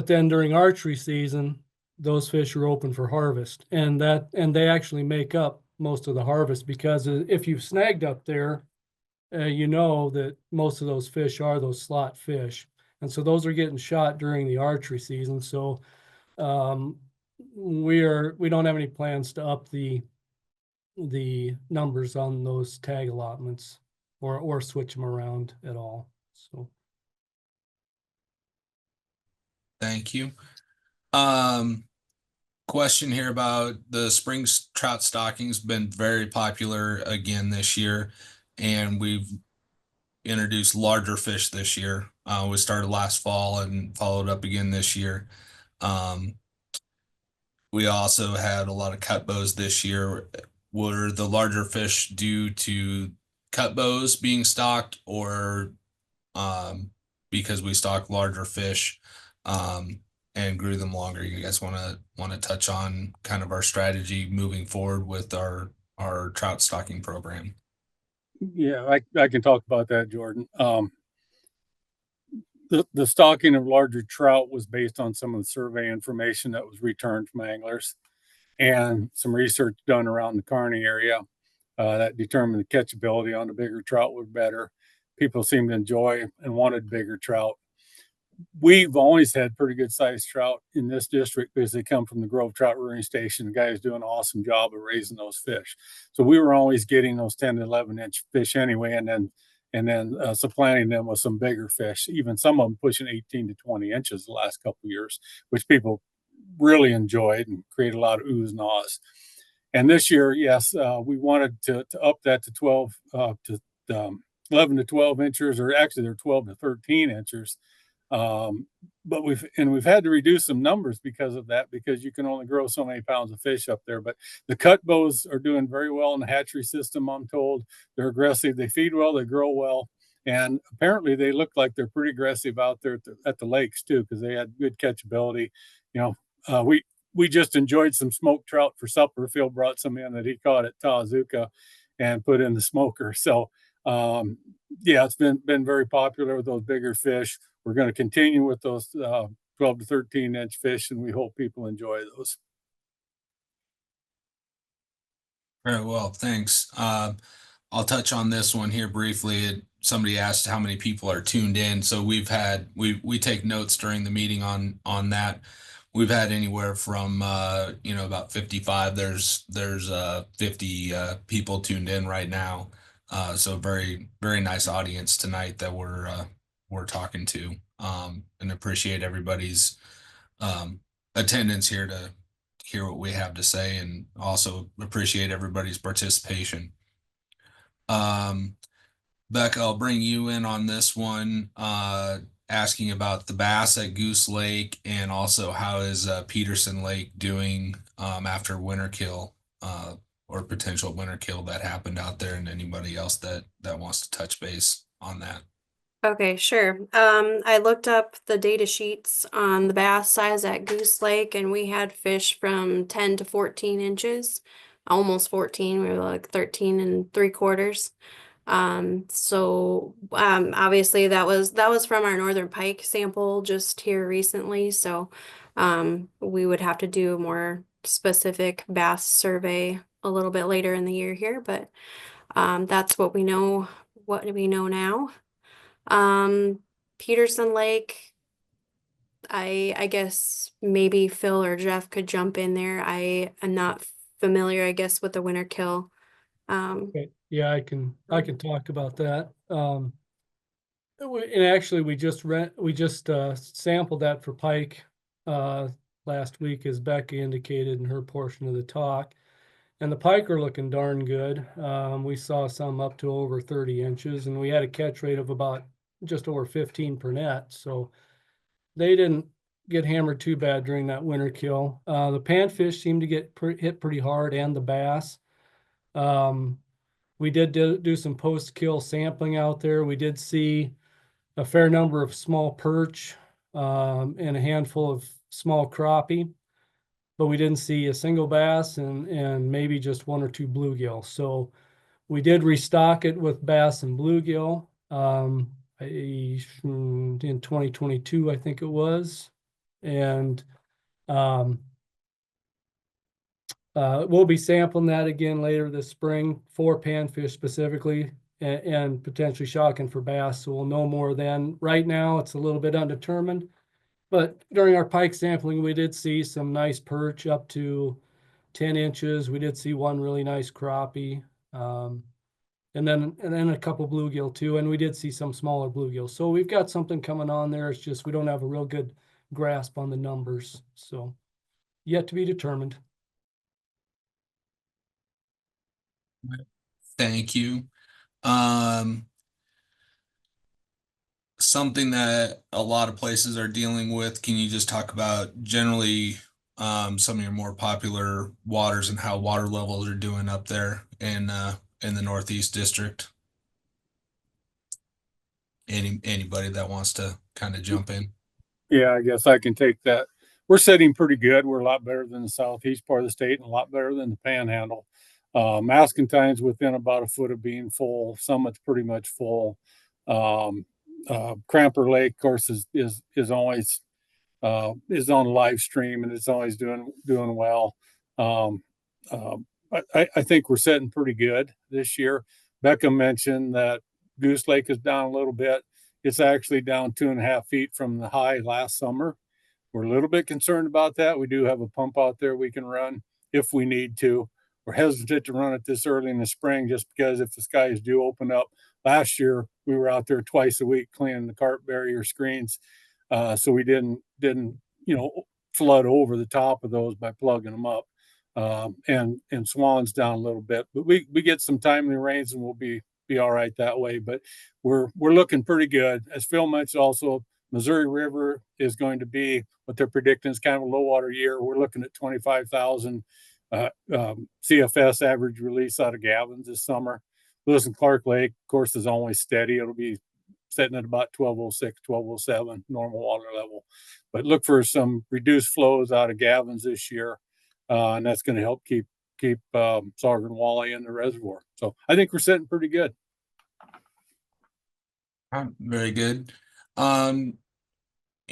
then during archery season, those fish are open for harvest, and they actually make up most of the harvest, because if you've snagged up there, you know that most of those fish are those slot fish. And so those are getting shot during the archery season. So we don't have any plans to up the numbers on those tag allotments or switch them around at all. So Thank you. Question here about the spring trout stocking's been very popular again this year, and we've introduced larger fish this year. We started last fall and followed up again this year. We also had a lot of cut bows this year. Were the larger fish due to cut bows being stocked, or because we stocked larger fish and grew them longer? You guys want to touch on kind of our strategy moving forward with our trout stocking program? Yeah, I can talk about that, Jordan. The stocking of larger trout was based on some of the survey information that was returned from anglers and some research done around the Kearney area that determined the catchability on the bigger trout was better. People seemed to enjoy and wanted bigger trout. We've always had pretty good sized trout in this district because they come from the Grove Trout Rearing Station. The guys do an awesome job of raising those fish. So we were always getting those 10 to 11-inch fish anyway, and then supplanting them with some bigger fish, even some of them pushing 18 to 20 inches the last couple of years, which people really enjoyed and create a lot of oohs and ahs. And this year, yes, we wanted to up that to 11 to 12 inches, or actually they're 12 to 13 inches. But we've had to reduce some numbers because of that, because you can only grow so many pounds of fish up there. But the cut bows are doing very well in the hatchery system, I'm told. They're aggressive, they feed well, they grow well, and apparently they look like they're pretty aggressive out there at the lakes too, because they had good catchability. You know, we just enjoyed some smoked trout for supper. Phil brought some in that he caught at Tawazuka and put in the smoker. So yeah, it's been very popular with those bigger fish. We're going to continue with those 12 to 13 inch fish, and we hope people enjoy those. Very well, thanks. I'll touch on this one here briefly. Somebody asked how many people are tuned in. So we take notes during the meeting on that. We've had anywhere from about 55. There's 50 people tuned in right now. So very, very nice audience tonight that we're talking to, and appreciate everybody's attendance here to hear what we have to say, and also appreciate everybody's participation. Becca, I'll bring you in on this one. asking about the bass at Goose Lake, and also how is Peterson Lake doing after winter kill or potential winter kill that happened out there, and anybody else that wants to touch base on that. Okay, sure. I looked up the data sheets on the bass size at Goose Lake, and we had fish from 10 to 14 inches, almost 14. We were like 13 and 3/4. Obviously that was from our northern pike sample just here recently. So, we would have to do a more specific bass survey a little bit later in the year here, but, that's what we know now. Peterson Lake, I guess maybe Phil or Jeff could jump in there. I am not familiar, I guess, with the winter kill. Okay. Yeah, I can talk about that. And actually we just sampled that for pike last week, as Becky indicated in her portion of the talk. And the pike are looking darn good. We saw some up to over 30 inches, and we had a catch rate of about just over 15 per net. So they didn't get hammered too bad during that winter kill. The panfish seemed to get hit pretty hard, and the bass. We did do some post-kill sampling out there. We did see a fair number of small perch and a handful of small crappie, but we didn't see a single bass and maybe just one or two bluegill. So we did restock it with bass and bluegill in 2022, I think it was. And we'll be sampling that again later this spring for panfish specifically, and potentially shocking for bass. So we'll know more then. Right now, it's a little bit undetermined. But during our pike sampling, we did see some nice perch up to 10 inches. We did see one really nice crappie, and then a couple bluegill too. And we did see some smaller bluegill. So we've got something coming on there. It's just we don't have a real good grasp on the numbers. So yet to be determined. Thank you. Something that a lot of places are dealing with. Can you just talk about generally some of your more popular waters and how water levels are doing up there in the Northeast District? Anybody that wants to kind of jump in? Yeah, I guess I can take that. We're sitting pretty good. We're a lot better than the southeast part of the state and a lot better than the Panhandle. Mascontine's within about a foot of being full. Summit's pretty much full. Cramper Lake, of course, is always is on live stream, and it's always doing well. I think we're sitting pretty good this year. Becca mentioned that Goose Lake is down a little bit. It's actually down 2.5 feet from the high last summer. We're a little bit concerned about that. We do have a pump out there we can run if we need to. We're hesitant to run it this early in the spring just because if the skies do open up. Last year, we were out there twice a week cleaning the carp barrier screens. So we didn't flood over the top of those by plugging them up. And Swan's down a little bit, but we get some timely rains and we'll be all right that way. But we're looking pretty good. As Phil mentioned, also Missouri River is going to be what they're predicting is kind of a low water year. We're looking at 25,000 CFS average release out of Gavins this summer. Lewis and Clark Lake, of course, is always steady. It'll be sitting at about 1206, 1207 normal water level. But look for some reduced flows out of Gavins this year, and that's going to help keep sauger and walleye in the reservoir. So I think we're sitting pretty good. Very good.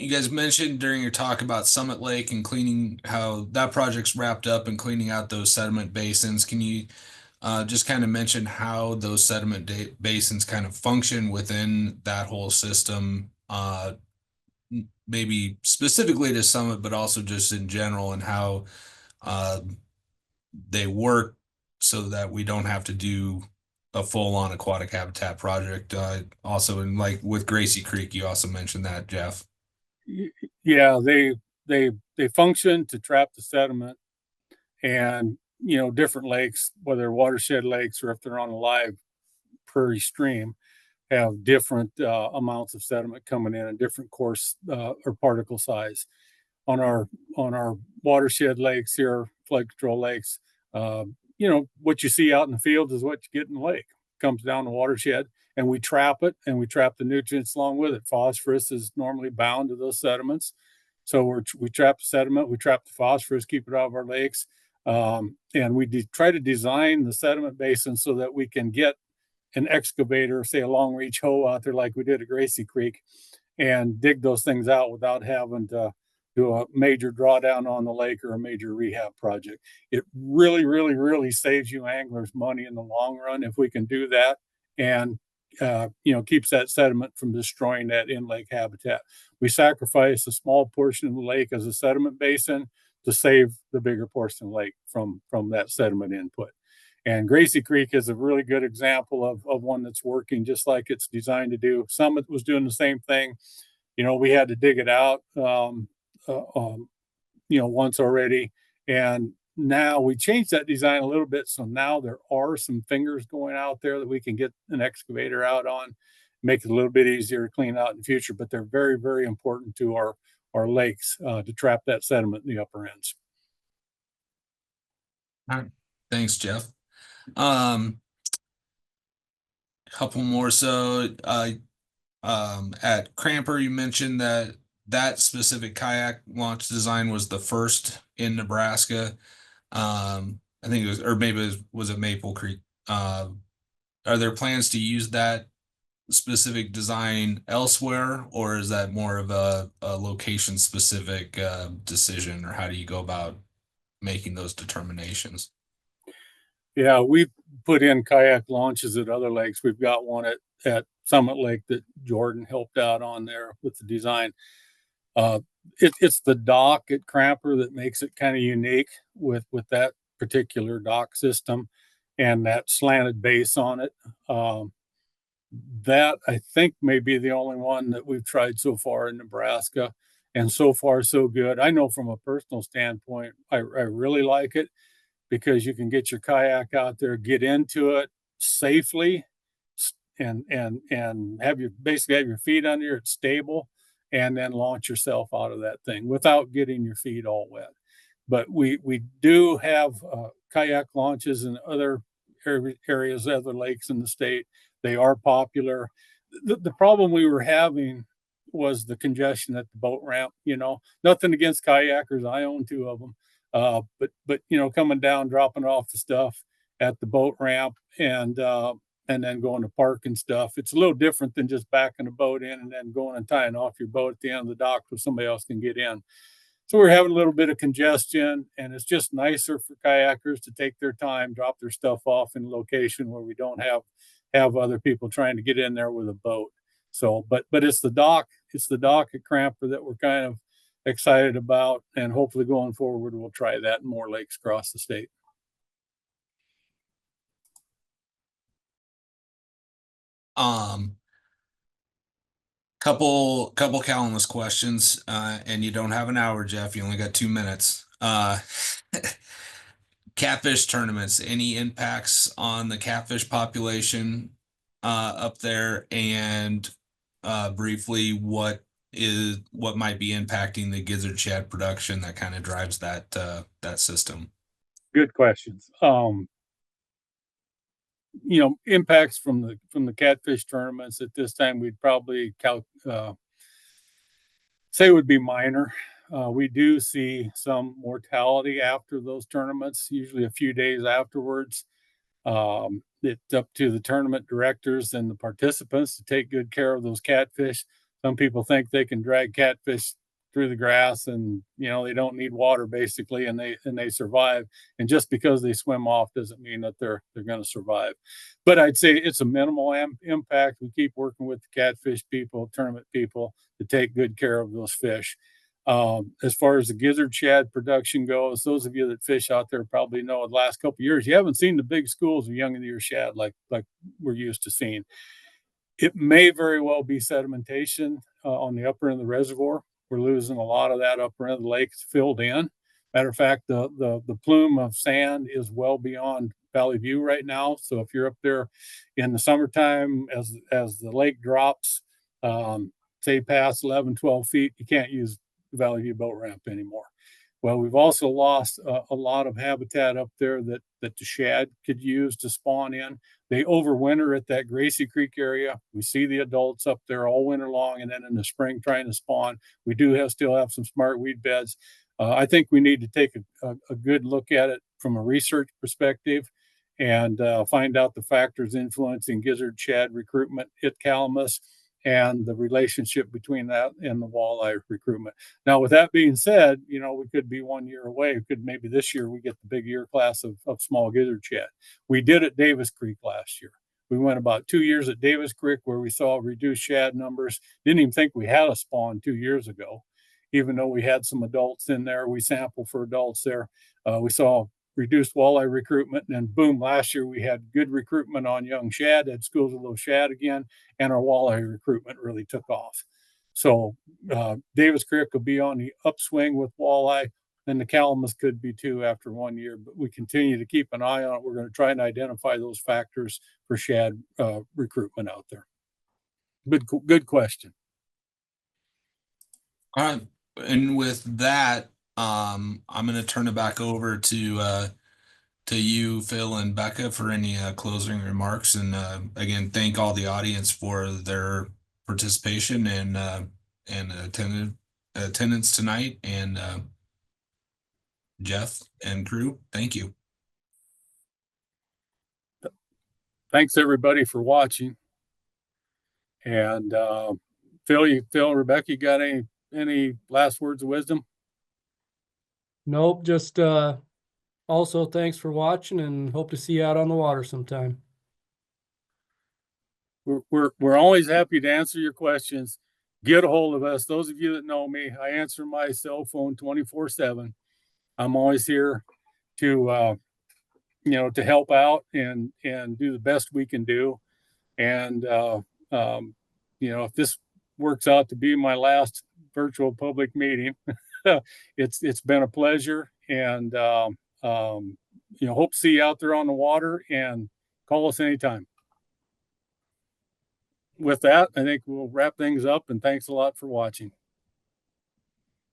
You guys mentioned during your talk about Summit Lake and cleaning, how that project's wrapped up and cleaning out those sediment basins. Can you just kind of mention how those sediment basins kind of function within that whole system, maybe specifically to Summit, but also just in general, and how they work so that we don't have to do a full-on aquatic habitat project. Also, in like with Gracie Creek, you also mentioned that, Jeff. Yeah, they function to trap the sediment, and different lakes, whether watershed lakes or if they're on a live prairie stream, have different amounts of sediment coming in and different coarse or particle size. On our watershed lakes here, flood control lakes, what you see out in the fields is what you get in the lake. Comes down the watershed, and we trap it, and we trap the nutrients along with it. Phosphorus is normally bound to those sediments, so we trap the sediment, we trap the phosphorus, keep it out of our lakes, and we try to design the sediment basin so that we can get an excavator, say a long reach hoe out there like we did at Gracie Creek, and dig those things out without having to do a major drawdown on the lake or a major rehab project. It really, really, really saves you anglers money in the long run if we can do that, and keeps that sediment from destroying that in-lake habitat. We sacrifice a small portion of the lake as a sediment basin to save the bigger portion of the lake from that sediment input. And Gracie Creek is a really good example of one that's working just like it's designed to do. Summit was doing the same thing. We had to dig it out, once already. And now we changed that design a little bit. So now there are some fingers going out there that we can get an excavator out on, make it a little bit easier to clean out in the future. But they're very, very important to our lakes to trap that sediment in the upper ends. All right. Thanks, Jeff. Couple more. So at Cramper, you mentioned that specific kayak launch design was the first in Nebraska. I think it was, or maybe it was at Maple Creek. Are there plans to use that specific design elsewhere, or is that more of a location specific decision, or how do you go about making those determinations? Yeah, we've put in kayak launches at other lakes. We've got one at Summit Lake that Jordan helped out on there with the design. It's the dock at Cramper that makes it kind of unique with that particular dock system and that slanted base on it. That I think may be the only one that we've tried so far in Nebraska, and so far so good. I know from a personal standpoint, I really like it because you can get your kayak out there, get into it safely, and basically have your feet under it, stable, and then launch yourself out of that thing without getting your feet all wet. But we do have kayak launches in other areas, other lakes in the state. They are popular. The problem we were having was the congestion at the boat ramp. Nothing against kayakers. I own 2 of them. But coming down, dropping off the stuff at the boat ramp and then going to park and stuff. It's a little different than just backing a boat in and then going and tying off your boat at the end of the dock so somebody else can get in. So we're having a little bit of congestion, and it's just nicer for kayakers to take their time, drop their stuff off in a location where we don't have other people trying to get in there with a boat. So, but it's the dock at Cramper that we're kind of excited about, and hopefully going forward we'll try that in more lakes across the state. Couple Callanless questions, and you don't have an hour, Jeff. You only got 2 minutes. Catfish tournaments, any impacts on the catfish population up there, and briefly what might be impacting the gizzard shad production that kind of drives that system? Good questions. Impacts from the catfish tournaments at this time, we'd probably say would be minor. We do see some mortality after those tournaments, usually a few days afterwards. It's up to the tournament directors and the participants to take good care of those catfish. Some people think they can drag catfish through the grass and they don't need water basically, and they survive. And just because they swim off doesn't mean that they're going to survive. But I'd say it's a minimal impact. We keep working with the catfish people, tournament people, to take good care of those fish. As far as the gizzard shad production goes, those of you that fish out there probably know the last couple of years you haven't seen the big schools of young in the year shad like we're used to seeing. It may very well be sedimentation on the upper end of the reservoir. We're losing a lot of that upper end of the lake filled in. Matter of fact, the plume of sand is well beyond Valley View right now. So if you're up there in the summertime, as the lake drops, say past 11, 12 feet, you can't use the Valley View boat ramp anymore. Well, we've also lost a lot of habitat up there that the shad could use to spawn in. They overwinter at that Gracie Creek area. We see the adults up there all winter long, and then in the spring trying to spawn. We do still have some smart weed beds. I think we need to take a good look at it from a research perspective and find out the factors influencing gizzard shad recruitment at Calamus and the relationship between that and the walleye recruitment. Now, with that being said, you know, we could be 1 year away. We could maybe this year we get the big year class of small gizzard shad. We did at Davis Creek last year. We went about 2 years at Davis Creek where we saw reduced shad numbers. Didn't even think we had a spawn 2 years ago, even though we had some adults in there. We sampled for adults there. We saw reduced walleye recruitment, and then boom, last year we had good recruitment on young shad, had schools of those shad again, and our walleye recruitment really took off. So Davis Creek will be on the upswing with walleye, and the Calamus could be too after 1 year, but we continue to keep an eye on it. We're going to try and identify those factors for shad recruitment out there. Good question. All right. And with that, I'm going to turn it back over to you, Phil and Becca, for any closing remarks. And again, thank all the audience for their participation and attendance tonight. And Jeff and crew, thank you. Thanks everybody for watching. And Phil, Rebecca, you got any last words of wisdom? Nope, just also thanks for watching and hope to see you out on the water sometime. We're always happy to answer your questions. Get a hold of us. Those of you that know me, I answer my cell phone 24/7. I'm always here to to help out and do the best we can do. And if this works out to be my last virtual public meeting, it's been a pleasure, and hope to see you out there on the water, and call us anytime. With that, I think we'll wrap things up, and thanks a lot for watching.